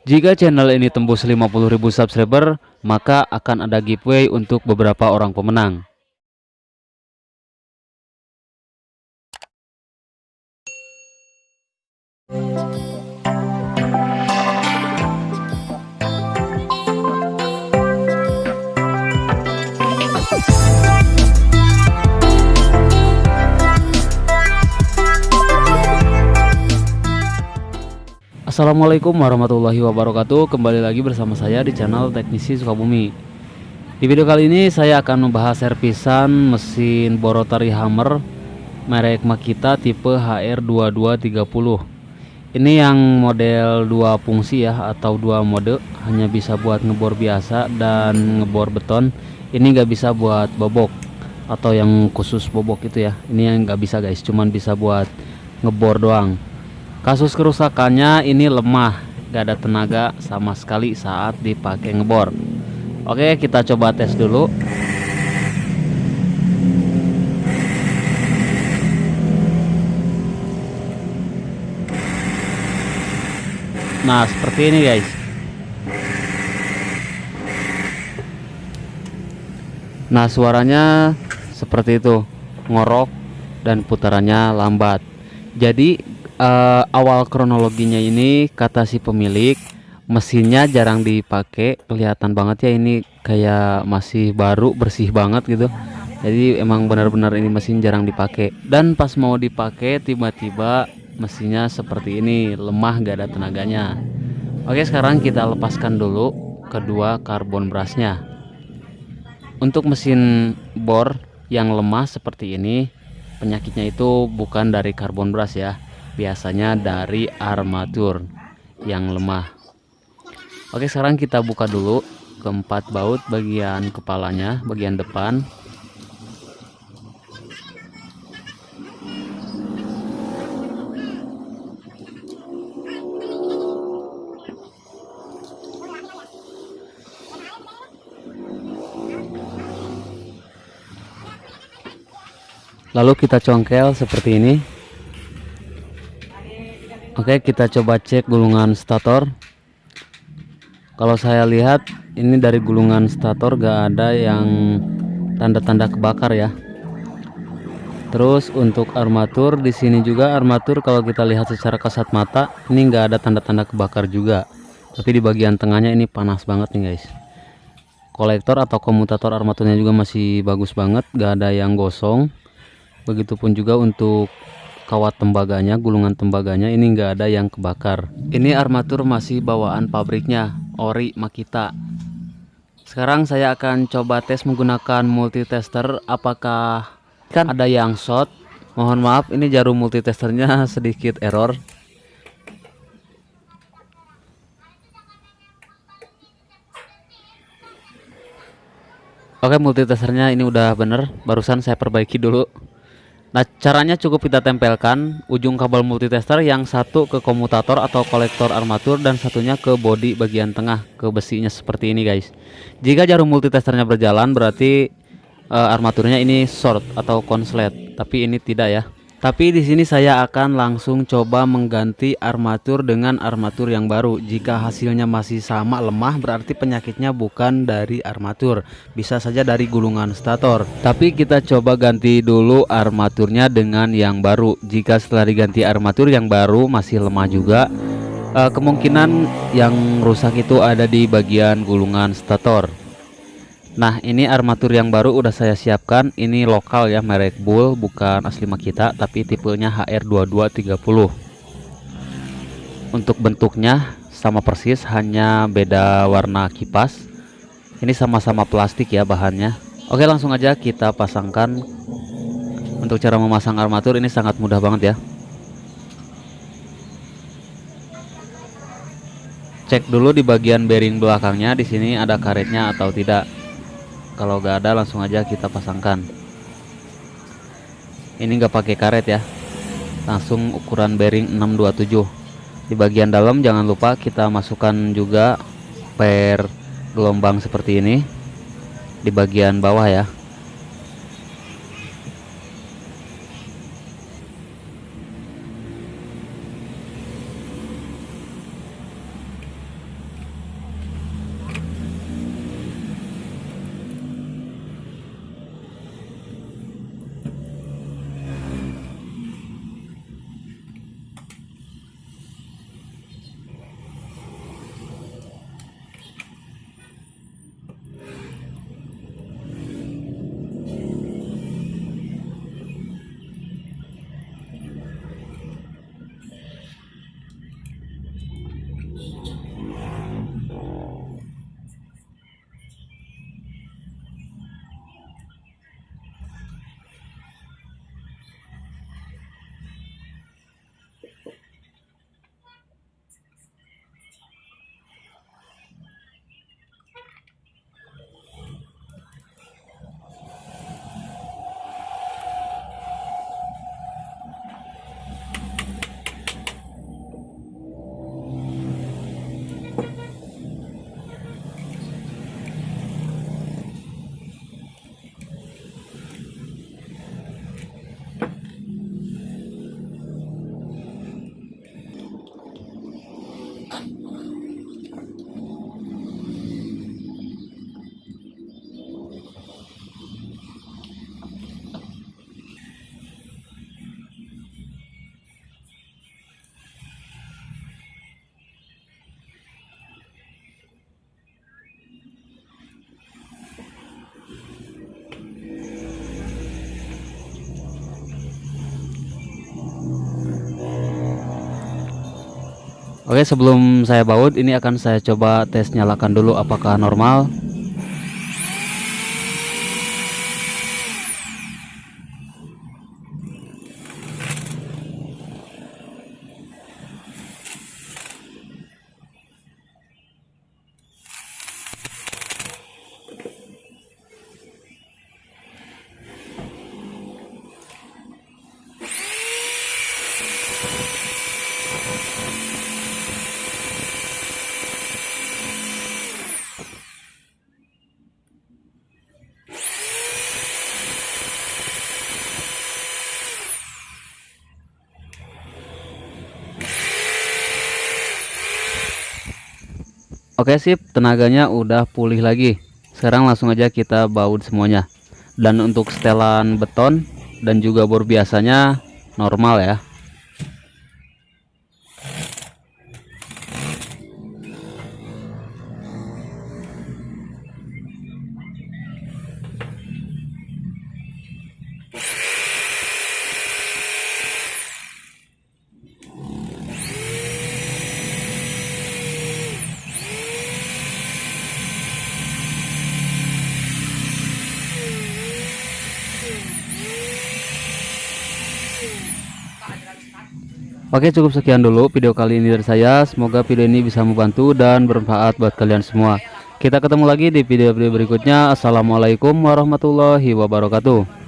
Jika channel ini tembus 50.000 subscriber, maka akan ada giveaway untuk beberapa orang pemenang. Assalamualaikum warahmatullahi wabarakatuh. Kembali lagi bersama saya di channel Teknisi Sukabumi. Di video kali ini saya akan membahas servisan mesin bor rotary hammer merek Makita tipe HR2230. Ini yang model 2 fungsi ya, atau 2 mode, hanya bisa buat ngebor biasa dan ngebor beton. Ini nggak bisa buat bobok atau yang khusus bobok itu ya. Ini yang nggak bisa guys, cuman bisa buat ngebor doang. Kasus kerusakannya ini lemah, gak ada tenaga sama sekali saat dipakai ngebor. Oke, kita coba tes dulu. Nah, seperti ini guys. Nah, suaranya seperti itu, ngorok dan putarannya lambat. Jadi awal kronologinya ini kata si pemilik, mesinnya jarang dipakai, kelihatan banget ya ini kayak masih baru, bersih banget gitu. Jadi emang benar-benar ini mesin jarang dipakai, dan pas mau dipakai tiba-tiba mesinnya seperti ini, lemah, gak ada tenaganya. Oke, sekarang kita lepaskan dulu kedua karbon brusnya. Untuk mesin bor yang lemah seperti ini, penyakitnya itu bukan dari karbon brush ya, biasanya dari armatur yang lemah. Oke, sekarang kita buka dulu keempat baut bagian kepalanya, bagian depan. Lalu kita congkel seperti ini. Oke, kita coba cek gulungan stator. Kalau saya lihat ini dari gulungan stator gak ada yang tanda-tanda kebakar ya. Terus untuk armatur di sini juga, armatur kalau kita lihat secara kasat mata ini nggak ada tanda-tanda kebakar juga. Tapi di bagian tengahnya ini panas banget nih guys. Kolektor atau komutator armaturnya juga masih bagus banget, gak ada yang gosong. Begitupun juga untuk kawat tembaganya, gulungan tembaganya ini enggak ada yang kebakar. Ini armatur masih bawaan pabriknya, ori Makita. Sekarang saya akan coba tes menggunakan multitester, apakah kan ada yang short. Mohon maaf, ini jarum multitesternya sedikit error. Oke, multitesternya ini udah bener, barusan saya perbaiki dulu. Nah, caranya cukup kita tempelkan ujung kabel multitester, yang satu ke komutator atau kolektor armatur dan satunya ke bodi bagian tengah, ke besinya seperti ini guys. Jika jarum multitesternya berjalan berarti armaturnya ini short atau konslet, tapi ini tidak ya. Tapi di sini saya akan langsung coba mengganti armatur dengan armatur yang baru. Jika hasilnya masih sama lemah, berarti penyakitnya bukan dari armatur, bisa saja dari gulungan stator. Tapi kita coba ganti dulu armaturnya dengan yang baru. Jika setelah diganti armatur yang baru masih lemah juga, kemungkinan yang rusak itu ada di bagian gulungan stator. Nah, ini armatur yang baru udah saya siapkan. Ini lokal ya, merek Bull, bukan asli Makita, tapi tipenya HR2230. Untuk bentuknya sama persis, hanya beda warna kipas. Ini sama-sama plastik ya bahannya. Oke, langsung aja kita pasangkan. Untuk cara memasang armatur ini sangat mudah banget ya. Cek dulu di bagian bearing belakangnya, di sini ada karetnya atau tidak. Kalau gak ada, langsung aja kita pasangkan. Ini nggak pakai karet ya, langsung ukuran bearing 627. Di bagian dalam jangan lupa kita masukkan juga per gelombang seperti ini di bagian bawah ya. Oke, sebelum saya baut ini akan saya coba tes nyalakan dulu apakah normal. Oke sip, tenaganya udah pulih lagi. Sekarang langsung aja kita baut semuanya. Dan untuk setelan beton dan juga bor biasanya normal ya. Oke, cukup sekian dulu video kali ini dari saya. Semoga video ini bisa membantu dan bermanfaat buat kalian semua. Kita ketemu lagi di video-video berikutnya. Assalamualaikum warahmatullahi wabarakatuh.